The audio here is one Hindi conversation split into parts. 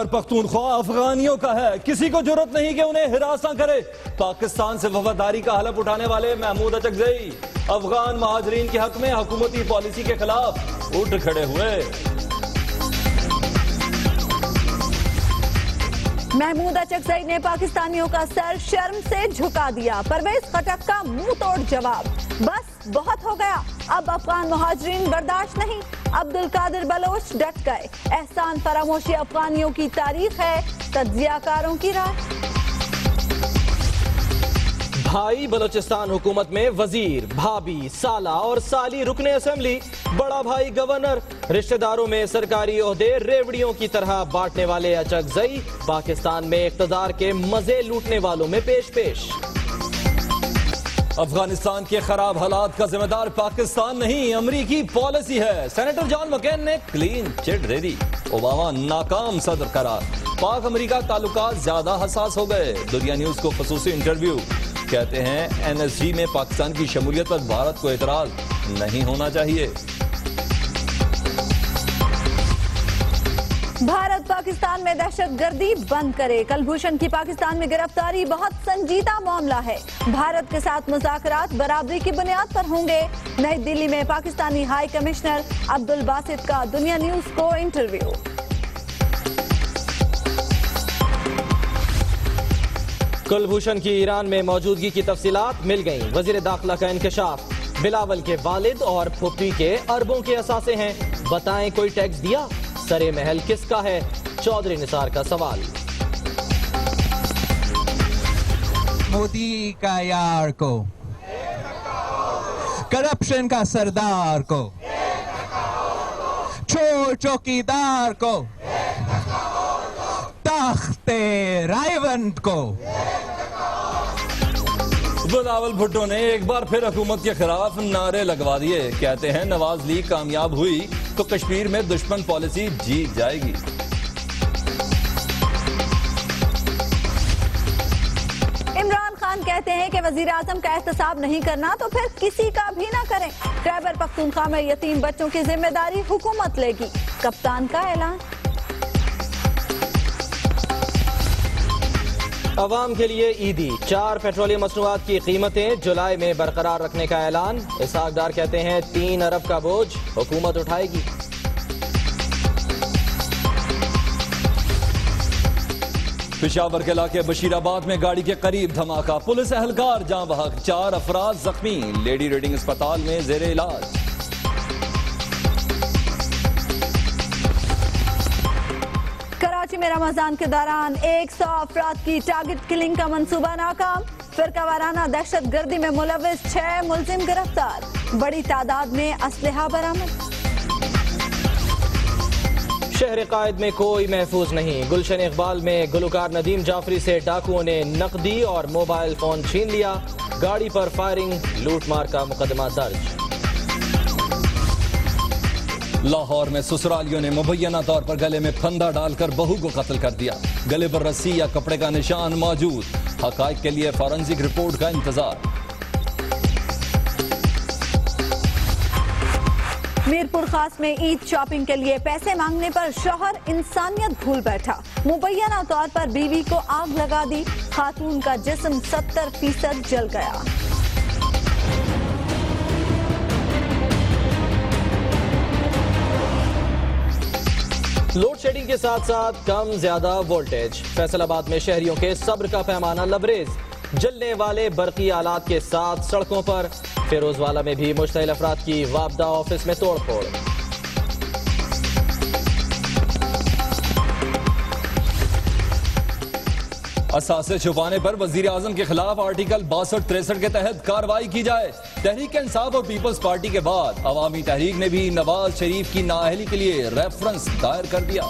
खैबर पख्तूनख्वा अफगानियों का है, किसी को जरूरत नहीं कि उन्हें हिरासा करे। पाकिस्तान से वफादारी का हलफ उठाने वाले महमूद अचकजई अफगान महाजरीन के हक में हुकूमती पॉलिसी के खिलाफ उठ खड़े हुए। महमूद अचकजई ने पाकिस्तानियों का सर शर्म से झुका दिया। परवेज खटक का मुंह तोड़ जवाब, बस बहुत हो गया, अब अफगान मुहाजिरीन बर्दाश्त नहीं। अब्दुल कादिर बलोच डट गए, एहसान फरामोशी अफगानियों की तारीख है, तज्जियाकारों की राह। भाई बलोचिस्तान हुकूमत में वजीर, भाभी, साला और साली रुकने असेंबली, बड़ा भाई गवर्नर, रिश्तेदारों में सरकारी ओहदे रेवड़ियों की तरह बांटने वाले अचकजई पाकिस्तान में इख्तिदार के मजे लूटने वालों में पेश पेश। अफगानिस्तान के खराब हालात का जिम्मेदार पाकिस्तान नहीं, अमरीकी पॉलिसी है। सेनेटर जॉन मकैन ने क्लीन चिट दे दी, ओबामा नाकाम सदर करार। पाक अमरीका ताल्लुकात ज्यादा हसास हो गए। दुनिया न्यूज को खसूसी इंटरव्यू, कहते हैं एनएसजी में पाकिस्तान की शमूलियत पर भारत को एतराज नहीं होना चाहिए। भारत पाकिस्तान में दहशतगर्दी बंद करे, कलभूषण की पाकिस्तान में गिरफ्तारी बहुत संजीदा मामला है। भारत के साथ मुज़ाकरात बराबरी की बुनियाद पर होंगे। नई दिल्ली में पाकिस्तानी हाई कमिश्नर अब्दुल बासित का दुनिया न्यूज को इंटरव्यू। कुलभूषण की ईरान में मौजूदगी की तफसीलात मिल गईं। वजीर दाखिला का इंकशाफ, बिलावल के वालिद और फुप्पी के अरबों के असासे हैं, बताएं कोई टैक्स दिया? सरे महल किसका है? चौधरी निसार का सवाल। मोदी का यार को, करप्शन का सरदार को, चोर चौकीदार को, तख्ते रायवंत को। बिलावल भुट्टो ने एक बार फिर हुकूमत के खिलाफ नारे लगवा दिए। कहते हैं नवाज लीग कामयाब हुई तो कश्मीर में दुश्मन पॉलिसी जीत जाएगी। इमरान खान कहते हैं कि वजीर आजम का एहतसाब नहीं करना तो फिर किसी का भी ना करें। खैबर पख्तूनख्वा में यतीम बच्चों की जिम्मेदारी हुकूमत लेगी, कप्तान का ऐलान। अवाम के लिए ईदी, 4 पेट्रोलियम मसनूआत की कीमतें जुलाई में बरकरार रखने का ऐलान। इसहाक डार कहते हैं 3 अरब का बोझ हुकूमत उठाएगी। पेशावर के इलाके बशीराबाद में गाड़ी के करीब धमाका, पुलिस एहलकार जाँ बहक, 4 अफराद जख्मी, लेडी रीडिंग अस्पताल में जेरे इलाज। कराची में रमजान के दौरान 100 अफराद की टारगेट किलिंग का मंसूबा नाकाम। फिरका वाराना दहशत गर्दी में मुलविस 6 मुलजिम गिरफ्तार, बड़ी तादाद में असलहा बरामद। शहर कायद में कोई महफूज नहीं, गुलशन इकबाल में गुलकार नदीम जाफरी से डाकुओं ने नकदी और मोबाइल फोन छीन लिया। गाड़ी पर फायरिंग, लूटमार का मुकदमा दर्ज। लाहौर में ससुरालियों ने मुबैना तौर पर गले में फंदा डालकर बहू को कत्ल कर दिया। गले पर रस्सी या कपड़े का निशान मौजूद, हकाइक के लिए फॉरेंसिक रिपोर्ट का इंतजार। मीरपुर खास में ईद शॉपिंग के लिए पैसे मांगने पर शौहर इंसानियत भूल बैठा, मुबैना तौर पर बीवी को आग लगा दी। खातून का जिस्म 70% जल गया। लोड शेडिंग के साथ साथ कम ज्यादा वोल्टेज, फैसलाबाद में शहरियों के सब्र का पैमाना लबरेज। जलने वाले बरकी आलात के साथ सड़कों पर, फिरोजवाला में भी मुश्तइल अफराद की वापदा ऑफिस में तोड़फोड़। असासे छुपाने पर वजीर आजम के खिलाफ आर्टिकल 62-63 के तहत कार्रवाई की जाए। तहरीक इंसाफ और पीपल्स पार्टी के बाद अवामी तहरीक ने भी नवाज शरीफ की नाअहली के लिए रेफरेंस दायर कर दिया।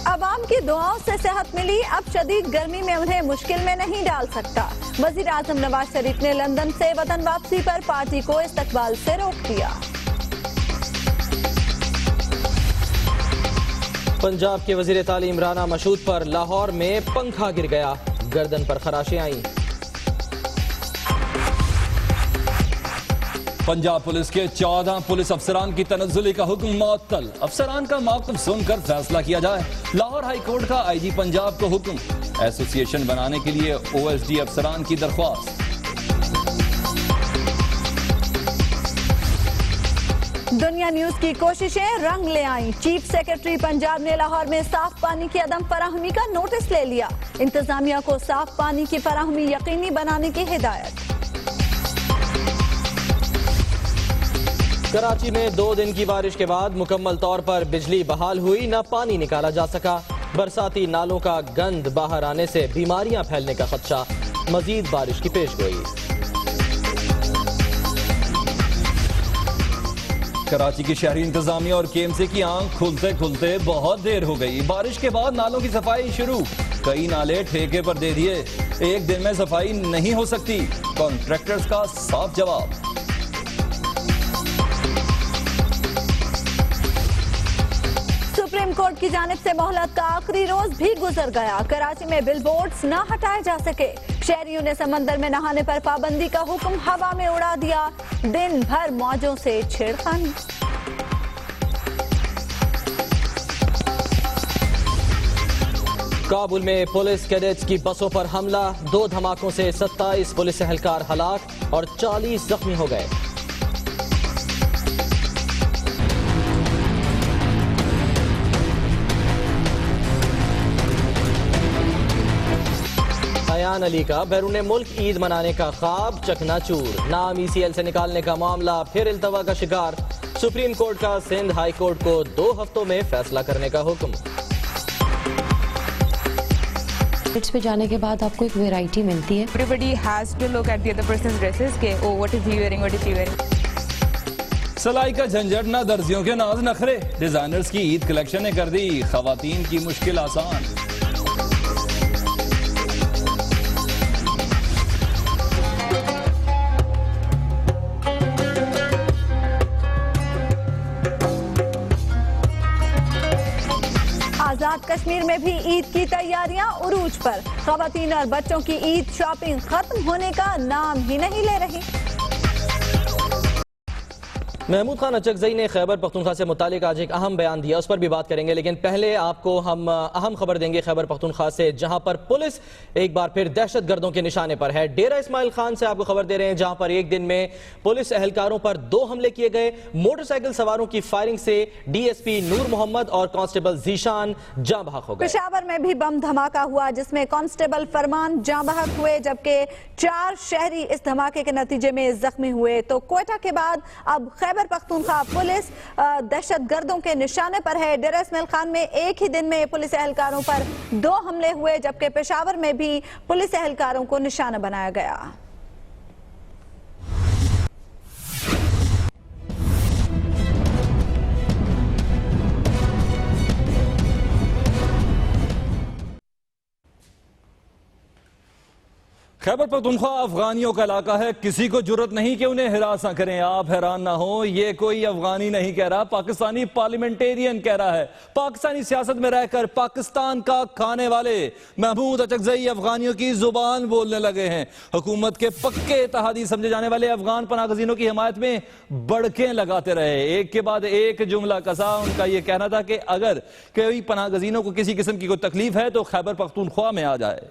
अवाम की दुआओं से सेहत मिली, अब शदीद गर्मी में उन्हें मुश्किल में नहीं डाल सकता। वजीर आजम नवाज शरीफ ने लंदन से वतन वापसी पर पार्टी को इस्तकबाल से रोक दिया। पंजाब के वजीर तालीम राना मशहूद पर लाहौर में पंखा गिर गया, गर्दन पर खराशें आईं। पंजाब पुलिस के 14 पुलिस अफसरान की तनज़्ज़ुली का हुक्म मुअत्तल। अफसरान का मौक़िफ़ सुनकर फैसला किया जाए। लाहौर हाई कोर्ट का आईजी पंजाब को हुक्म। एसोसिएशन बनाने के लिए ओएसडी अफसरान की दरख्वास्त। दुनिया न्यूज की कोशिशें रंग ले आईं। चीफ सेक्रेटरी पंजाब ने लाहौर में साफ पानी की अदम फराहमी का नोटिस ले लिया। इंतजामिया को साफ पानी की फराहमी यकीनी बनाने की हिदायत। कराची में 2 दिन की बारिश के बाद मुकम्मल तौर पर बिजली बहाल हुई, न पानी निकाला जा सका। बरसाती नालों का गंद बाहर आने से बीमारियां फैलने का खदशा। मजीद बारिश की पेशगोई। कराची की शहरी इंतजामिया और केएमसी की आंख खुलते खुलते बहुत देर हो गई। बारिश के बाद नालों की सफाई शुरू। कई नाले ठेके पर दे दिए। एक दिन में सफाई नहीं हो सकती। कॉन्ट्रैक्टर्स का साफ जवाब। सुप्रीम कोर्ट की जानिब से मोहलत का आखिरी रोज भी गुजर गया। कराची में बिलबोर्ड्स न हटाए जा सके। शहरियों ने समंदर में नहाने पर पाबंदी का हुक्म हवा में उड़ा दिया। दिन भर मौजों से छेड़खानी। काबुल में पुलिस कैडेट्स की बसों पर हमला। 2 धमाकों से 27 पुलिस एहलकार हलाक और 40 जख्मी हो गए। अयान अली का बैरून मुल्क ईद मनाने का ख्वाब चकनाचूर। नाम ECL से निकालने का मामला फिर इल्तवा का शिकार। सुप्रीम कोर्ट का सिंध हाई कोर्ट को 2 हफ्तों में फैसला करने का हुक्म। पे जाने के बाद आपको एक वैरायटी मिलती है। Everybody has to look at the other person's dresses के oh what is he wearing, what is he wearing। सलाई का झंझट ना दर्जियों के नाज नखरे। डिजाइनर्स की ईद कलेक्शन ने कर दी खवातीन की मुश्किल आसान। आजाद कश्मीर में भी ईद की तैयारियां उरूज पर। खवातीन और बच्चों की ईद शॉपिंग खत्म होने का नाम ही नहीं ले रही। महमूद खान अचकजई ने खैबर पख्तूनख्वा से मुतालिक आज एक अहम बयान दिया, उस पर भी बात करेंगे, लेकिन पहले आपको हम अहम खबर देंगे खैबर पख्तूनख्वा से, जहां पर पुलिस एक बार फिर दहशतगर्दों के निशाने पर है। डेरा इस्माइल खान से आपको खबर दे रहे हैं, जहां पर एक दिन में पुलिस एहलकारों पर 2 हमले किए गए। मोटरसाइकिल सवारों की फायरिंग से DSP नूर मोहम्मद और कांस्टेबल जीशान जाँ बहक हो गए। पेशावर में भी बम धमाका हुआ, जिसमें कांस्टेबल फरमान जाँ बहक हुए, जबकि 4 शहरी इस धमाके के नतीजे में जख्मी हुए। तो क्वेटा के बाद अब खैबर पख्तूनख्वा पुलिस दहशतगर्दों के निशाने पर है। डेरा इस्माइल खान में एक ही दिन में पुलिस एहलकारों पर 2 हमले हुए, जबकि पेशावर में भी पुलिस एहलकारों को निशाना बनाया गया। खैबर पख्तूनख्वा अफगानियों का इलाका है। किसी को जुर्रत नहीं कि उन्हें हिरासा करें। आप हैरान ना हो, ये कोई अफगानी नहीं कह रहा, पाकिस्तानी पार्लियामेंटेरियन कह रहा है। पाकिस्तानी सियासत में रहकर पाकिस्तान का खाने वाले महमूद अचकजई अफगानियों की जुबान बोलने लगे हैं। हुकूमत के पक्के इत्तेहादी समझे जाने वाले अफगान पनाहगजीनों की हिमायत में बड़के लगाते रहे। एक के बाद एक जुमला कसा। उनका यह कहना था कि अगर कोई पनाहगजीनों को किसी किस्म की कोई तकलीफ है तो खैबर पख्तूनख्वा में आ जाए।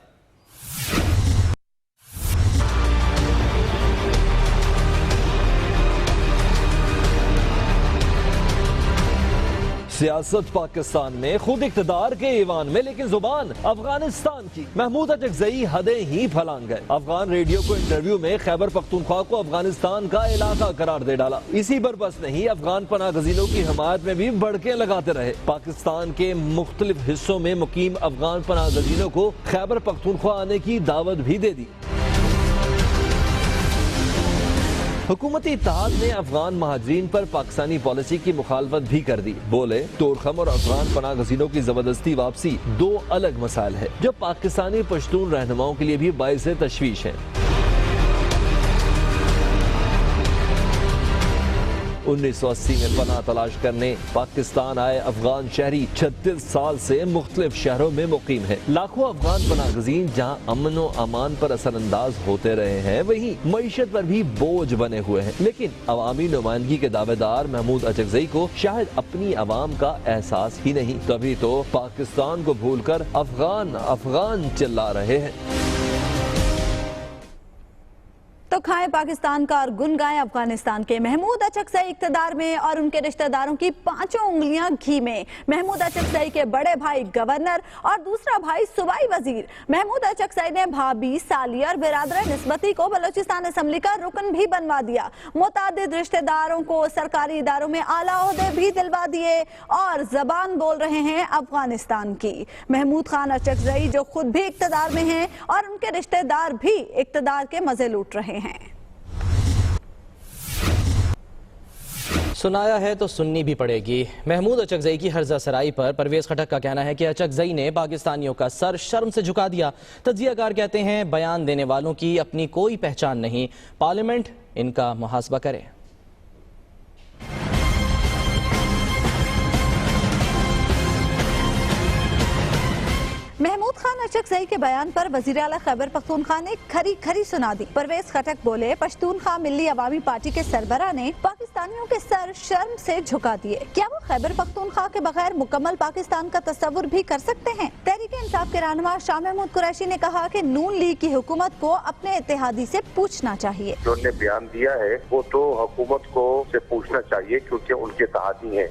सियासत पाकिस्तान में, खुद इख्तिदार के ईवान में, लेकिन जुबान अफगानिस्तान की। महमूद अचकजई हदें ही फैलान गए। अफगान रेडियो को इंटरव्यू में खैबर पख्तूनख्वा को अफगानिस्तान का इलाका करार दे डाला। इसी पर बस नहीं, अफगान पनाहगजीनों की हिमायत में भी बड़के लगाते रहे। पाकिस्तान के मुख्तलिफ हिस्सों में मुकीम अफगान पनाहगजीनों को खैबर पख्तूनख्वा आने की दावत भी दे दी। हुकूमती इत्तेहाद ने अफगान महाजरीन पर पाकिस्तानी पॉलिसी की मुखालफत भी कर दी। बोले तोरखम और अफगान पनाहगजीनों की जबरदस्ती वापसी 2 अलग मसाइल है, जो पाकिस्तानी पश्तून रहनुमाओं के लिए भी बाइस तशवीश है। 1980 में पनाह तलाश करने पाकिस्तान आए अफगान शहरी 36 साल से मुख्तलिफ शहरों में मुकीम है। लाखों अफगान पनाहगजीन जहाँ अमन व अमान पर असरअंदाज होते रहे हैं, वहीं मईशत पर भी बोझ बने हुए हैं। लेकिन अवामी नुमाइंदगी के दावेदार महमूद अचकजई को शायद अपनी अवाम का एहसास ही नहीं, तभी तो पाकिस्तान को भूलकर अफगान अफगान चिल्ला रहे हैं। तो खाएं पाकिस्तान का और गुन गाएं अफगानिस्तान के। महमूद अचकजई इक्तदार में और उनके रिश्तेदारों की 5 उंगलियां घी में। महमूद अचकजई के बड़े भाई गवर्नर और दूसरा भाई सूबाई वजीर। महमूद अचकजई ने भाभी, साली और बिरादर निस्बती को बलोचिस्तान असम्बली का रुकन भी बनवा दिया। मुतादिद रिश्तेदारों को सरकारी इदारों में आला ओहदे भी दिलवा दिए और जबान बोल रहे हैं अफगानिस्तान की। महमूद खान अचकजई जो खुद भी इक्तदार में हैं और उनके रिश्तेदार भी इक्तदार के मजे लूट रहे हैं। सुनाया है तो सुननी भी पड़ेगी। महमूद अचकजई की हर्जा सराई पर परवेज खटक का कहना है कि अचकजई ने पाकिस्तानियों का सर शर्म से झुका दिया। तज्जियाकार कहते हैं बयान देने वालों की अपनी कोई पहचान नहीं, पार्लियामेंट इनका मुहासबा करे। महमूद खान अचकजई के बयान पर वजीर आला खैबर पख्तूनख्वा ने खरी खरी सुना दी। परवेज खटक बोले, पश्तूनख्वा मिल्ली अवामी पार्टी के सरबरा ने पाकिस्तानियों के सर शर्म से झुका दिए। क्या वो खैबर पख्तूनख्वा के बगैर मुकम्मल पाकिस्तान का तस्वुर भी कर सकते हैं? तहरीक इंसाफ के रहनुमा शाह महमूद कुरैशी ने कहा कि नून लीग की हुकूमत को अपने इत्तेहादी से पूछना चाहिए। जो उन्होंने बयान दिया है वो तो हुकूमत को से पूछना चाहिए क्योंकि उनके इत्तेहादी हैं,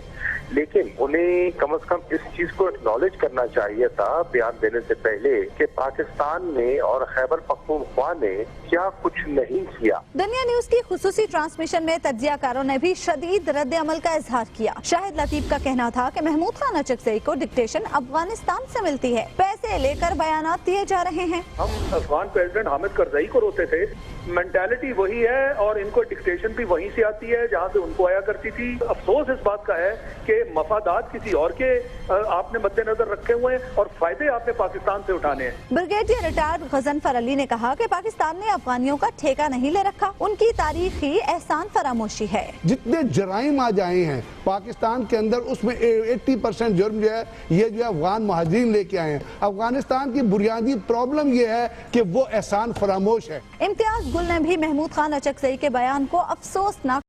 लेकिन उन्हें कम से कम इस चीज को एक्नॉलेज करना चाहिए था बयान देने से पहले कि पाकिस्तान ने और खैबर पख्तूनख्वा ने क्या कुछ नहीं किया। दुनिया न्यूज की खुसूसी ट्रांसमिशन में तज्जियाकारों ने भी शदीद रद्द अमल का इजहार किया। शाहिद लतीफ का कहना था कि महमूद खान अचकजई को डिक्टेशन अफगानिस्तान से मिलती है, पैसे लेकर बयानात दिए जा रहे हैं। हम अफगान प्रेसिडेंट हामिद करजई को रोते थे, मेंटालिटी वही है और इनको डिक्टेशन भी वहीं से आती है जहाँ से उनको आया करती थी। अफसोस इस बात का है कि मफादात किसी और के आपने मद्देनजर रखे हुए हैं और फायदे आपने पाकिस्तान से उठाने हैं। ब्रिगेडियर रिटायर्ड गजनफर अली ने कहा कि पाकिस्तान ने अफगानियों का ठेका नहीं ले रखा, उनकी तारीखी एहसान फरामोशी है। जितने जराइम आ जाए हैं पाकिस्तान के अंदर उसमें 80% जुर्म जो है ये जो है अफगान महाजिरीन लेके आए हैं। अफगानिस्तान की बुनियादी प्रॉब्लम ये है कि वो एहसान फरामोश है। इम्तियाज गुल ने भी महमूद खान अचकजई के बयान को अफसोसनाक।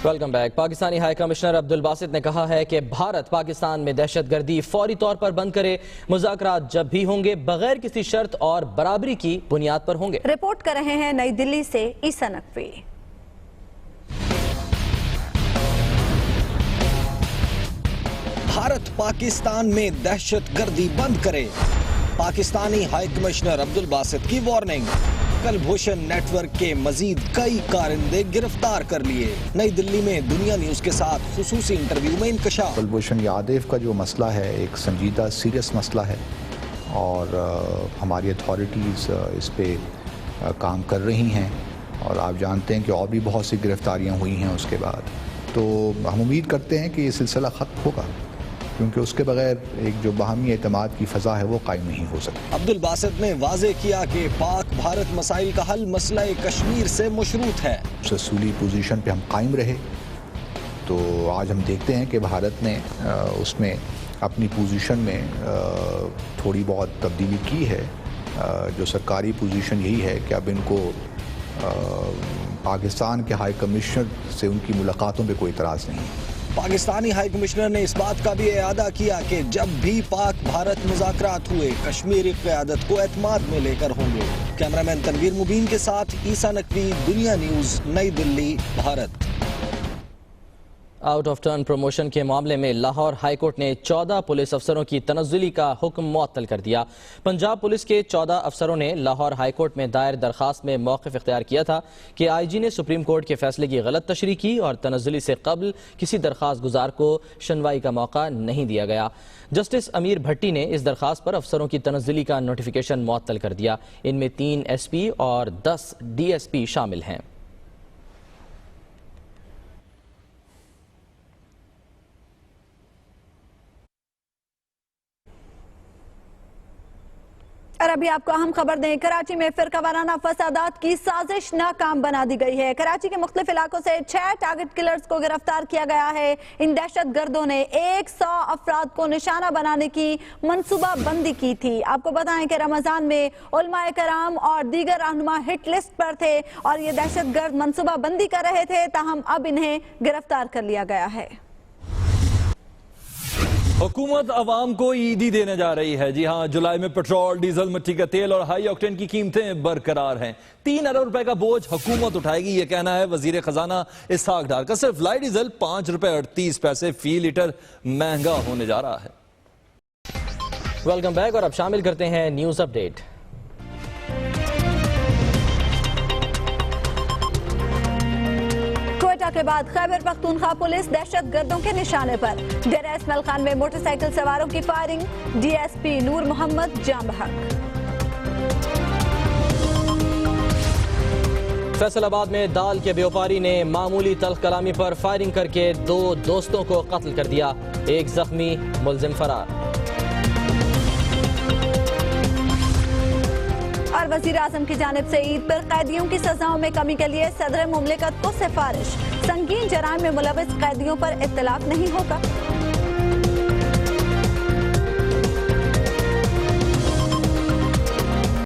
Welcome back. Pakistani high commissioner Abdul Basit ने कहा है कि भारत पाकिस्तान में दहशतगर्दी फौरी तौर पर बंद करे। मुज़ाकरात जब भी होंगे बगैर किसी शर्त और बराबरी की बुनियाद पर होंगे। रिपोर्ट कर रहे हैं नई दिल्ली से ईसा नकवी। भारत पाकिस्तान में दहशतगर्दी बंद करे। पाकिस्तानी हाई कमिश्नर अब्दुल बासित की वार्निंग। कलभूषण नेटवर्क के मजीद कई कारिंदे गिरफ्तार कर लिए। नई दिल्ली में दुनिया न्यूज के साथ खुसूसी इंटरव्यू में इंकशाफ। कलभूषण यादव का जो मसला है एक संजीदा सीरियस मसला है और हमारी अथॉरिटीज़ इस पे काम कर रही हैं और आप जानते हैं कि और भी बहुत सी गिरफ्तारियां हुई हैं उसके बाद। तो हम उम्मीद करते हैं कि ये सिलसिला ख़त्म होगा क्योंकि उसके बगैर एक जो बाहमी एतमाद की फ़ज़ा है वो कायम नहीं हो सकती। अब्दुल बासित ने वाजे किया कि पाक भारत मसाइल का हल मसला कश्मीर से मशरूत है। असूली पोजीशन पे हम कायम रहे तो आज हम देखते हैं कि भारत ने उसमें अपनी पोजीशन में थोड़ी बहुत तब्दीली की है। जो सरकारी पोजीशन यही है कि अब इनको पाकिस्तान के हाई कमिश्नर से उनकी मुलाकातों पे कोई इतराज़ नहीं है। पाकिस्तानी हाई कमिश्नर ने इस बात का भी इरादा किया कि जब भी पाक भारत मुज़ाकरात हुए कश्मीरी क़यादत को एतमाद में लेकर होंगे। कैमरामैन तनवीर मुबीन के साथ ईसा नकवी, दुनिया न्यूज़, नई Delhi, Bharat. Out of turn promotion के मामले में लाहौर हाई कोर्ट ने 14 पुलिस अफसरों की तनज़्ज़ुली का हुक्म मुअत्तल कर दिया। पंजाब पुलिस के 14 अफसरों ने लाहौर हाई कोर्ट में दायर दरखास्त में मौक़िफ़ इख्तियार किया था कि IG ने सुप्रीम कोर्ट के फैसले की गलत तशरीह की और तनज़्ज़ुली से कबल किसी दरखास्त गुजार को सुनवाई का मौका नहीं दिया गया। जस्टिस अमीर भट्टी ने इस दरखास्त पर अफसरों की तनज़्ज़ुली का नोटिफिकेशन मुअत्तल कर दिया। इनमें 3 SP और 10 DSP शामिल हैं। और अभी आपको अहम खबर दें, कराची में फिरका वाराना फसादात की साजिश नाकाम बना दी गई है। कराची के मुख्तलिफ इलाकों से 6 टारगेट किलर्स को गिरफ्तार किया गया है। इन दहशत गर्दों ने 100 अफराद को निशाना बनाने की मंसूबा बंदी की थी। आपको बताएं कि रमजान में उलमाए कराम और दीगर रहनुमा हिट लिस्ट पर थे और ये दहशत गर्द मंसूबा बंदी कर रहे थे, ताहम अब इन्हें गिरफ्तार कर लिया गया है। हुकूमत अवाम को ईदी देने जा रही है। जी हां, जुलाई में पेट्रोल, डीजल, मिट्टी का तेल और हाई ऑक्टेन की कीमतें बरकरार हैं। 3 अरब रुपए का बोझ हुकूमत उठाएगी, ये कहना है वजीर खजाना इसहाक डार का। सिर्फ लाइट डीजल 5 रुपए 38 पैसे फी लीटर महंगा होने जा रहा है। वेलकम बैक और अब शामिल करते हैं न्यूज अपडेट। क्वेटा के बाद खैबर पख्तूनख्वा पुलिस दहशत गर्दों के निशाने पर। डेरा इस्माइल खान में मोटरसाइकिल सवारों की फायरिंग, डीएसपी नूर मोहम्मद जाम बहक। फैसलाबाद में दाल के व्यापारी ने मामूली तल्ख कलामी पर फायरिंग करके 2 दोस्तों को कत्ल कर दिया, एक जख्मी, मुलजिम फरार। और वजीर आजम की जानिब से ईद पर कैदियों की सजाओं में कमी के लिए सदर मुमलिकत को सिफारिश, संगीन जराइम में मुलविस कैदियों पर इत्तलाक नहीं होगा।